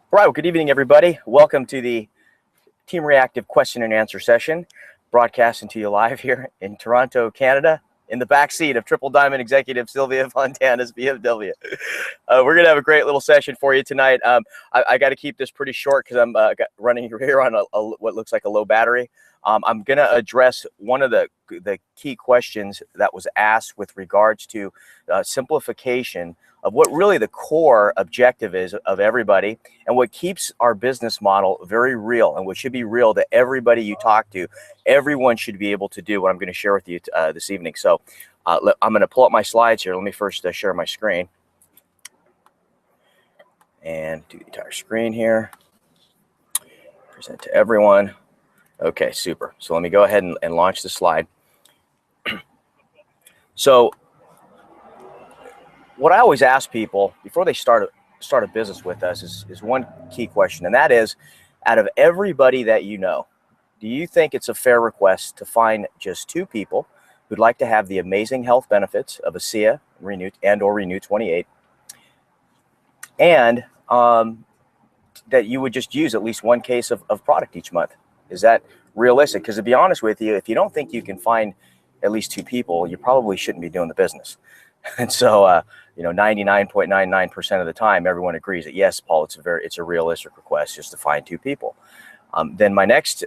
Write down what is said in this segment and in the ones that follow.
All right, well, good evening, everybody. Welcome to the Team Reactive question and answer session, broadcasting to you live here in Toronto, Canada, in the back seat of Triple Diamond executive Sylvia Fontana's BMW. We're going to have a great little session for you tonight. I got to keep this pretty short because I'm running here on what looks like a low battery. I'm going to address one of the key questions that was asked with regards to simplification of what really the core objective is of everybody and what keeps our business model very real and what should be real to everybody you talk to. Everyone should be able to do what I'm going to share with you this evening. So I'm going to pull up my slides here. Let me first share my screen and do the entire screen here. Present to everyone. Okay, super. So let me go ahead and launch the slide. So what I always ask people before they start a business with us is one key question, and that is, out of everybody that you know, do you think it's a fair request to find just two people who'd like to have the amazing health benefits of ASEA Renew or Renew 28, and that you would just use at least one case of product each month? Is that realistic? Because to be honest with you, if you don't think you can find at least two people, you probably shouldn't be doing the business. And so, 99.99% of the time, everyone agrees that yes, Paul, it's a realistic request just to find two people. Then my next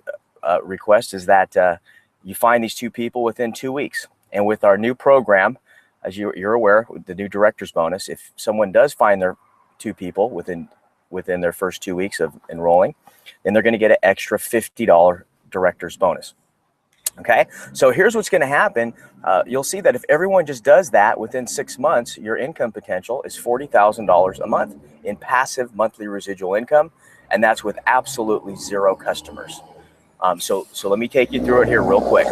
request is that you find these two people within 2 weeks. And with our new program, as you're aware, the new director's bonus, if someone does find their two people within their first 2 weeks of enrolling, then they're going to get an extra $50 director's bonus. Okay, so here's what's going to happen. You'll see that if everyone just does that within 6 months, your income potential is $40,000 a month in passive monthly residual income, and that's with absolutely zero customers. So let me take you through it here real quick.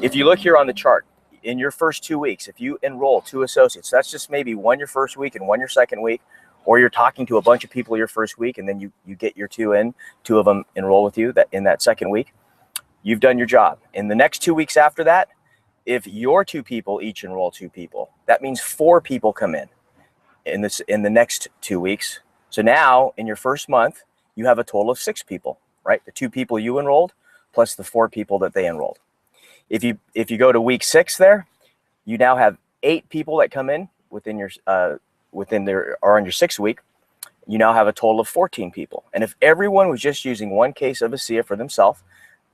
If you look here on the chart, in your first 2 weeks, if you enroll two associates, that's just maybe one your first week and one your second week, or you're talking to a bunch of people your first week, and then you get your two of them enroll with you in that second week. You've done your job. In the next 2 weeks after that, if your two people each enroll two people, that means 4 people come in the next 2 weeks. So now in your first month, you have a total of 6 people, right? The 2 people you enrolled plus the 4 people that they enrolled. If you go to week 6 there, you now have 8 people that come in on your 6th week. You now have a total of 14 people. And if everyone was just using one case of ASEA for themselves,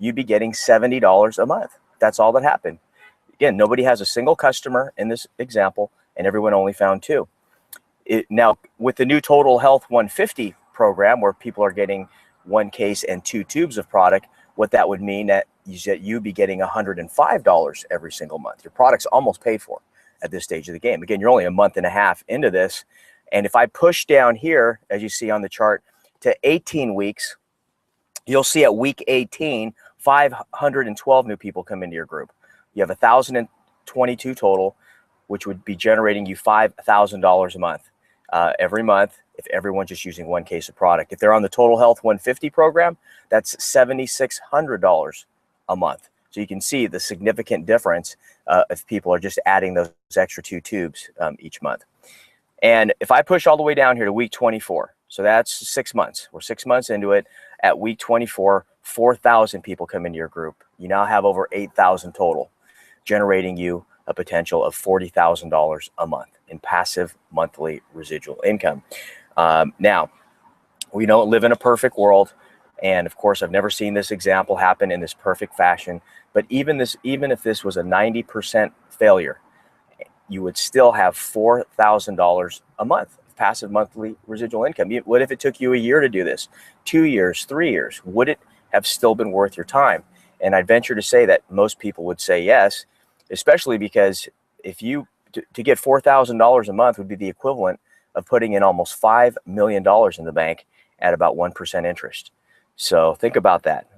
you'd be getting $70 a month. That's all that happened. Again, nobody has a single customer in this example, and everyone only found 2. Now, with the new Total Health 150 program, where people are getting 1 case and 2 tubes of product, what that would mean that you'd be getting $105 every single month. Your product's almost paid for at this stage of the game. Again, you're only a month and a half into this. And if I push down here, as you see on the chart, to 18 weeks, you'll see at week 18, 512 new people come into your group. You have 1,022 total, which would be generating you $5,000 a month every month if everyone's just using 1 case of product. If they're on the Total Health 150 program, that's $7,600 a month. So you can see the significant difference if people are just adding those extra 2 tubes each month. And if I push all the way down here to week 24, so that's 6 months. We're 6 months into it. At week 24, 4,000 people come into your group. You now have over 8,000 total, generating you a potential of $40,000 a month in passive monthly residual income. Now, we don't live in a perfect world. And of course, I've never seen this example happen in this perfect fashion. But even if this was a 90% failure, you would still have $4,000 a month of passive monthly residual income. What if it took you a year to do this? 2 years, 3 years? Would it have still been worth your time? And I'd venture to say that most people would say yes, especially because to get $4,000 a month would be the equivalent of putting in almost $5 million in the bank at about 1% interest. So think about that.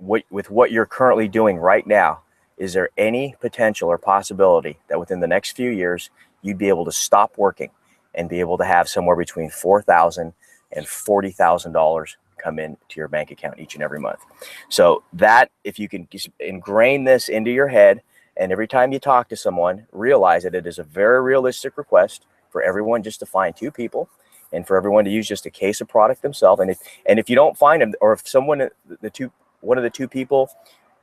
With what you're currently doing right now, is there any potential or possibility that within the next few years, you'd be able to stop working and be able to have somewhere between $4,000 and $40,000 come into your bank account each and every month? So that, if you can just ingrain this into your head, and every time you talk to someone, realize that it is a very realistic request for everyone just to find 2 people and for everyone to use just a case of product themselves. And if you don't find them, or if one of the two people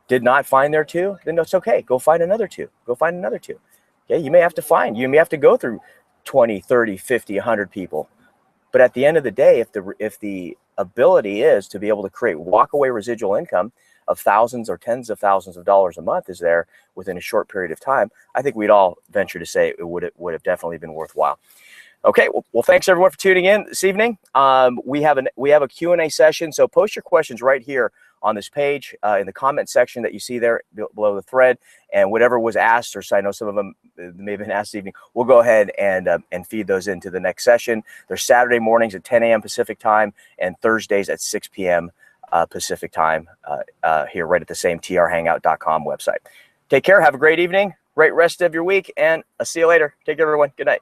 did not find their two, then it's okay. Go find another two. Go find another two. Okay, you may have to go through 20, 30, 50, 100 people. But at the end of the day, if the ability is to be able to create walkaway residual income of thousands or tens of thousands of dollars a month is there within a short period of time, I think we'd all venture to say it would have definitely been worthwhile. Okay, well, thanks everyone for tuning in this evening. We have a Q&A session, so post your questions right here on this page in the comment section that you see there below the thread, and whatever was asked, or so I know some of them may have been asked this evening, we'll go ahead and feed those into the next session. They're Saturday mornings at 10 a.m. Pacific time and Thursdays at 6 p.m. Pacific time here right at the same trhangout.com website. Take care. Have a great evening. Great rest of your week, and I'll see you later. Take care, everyone. Good night.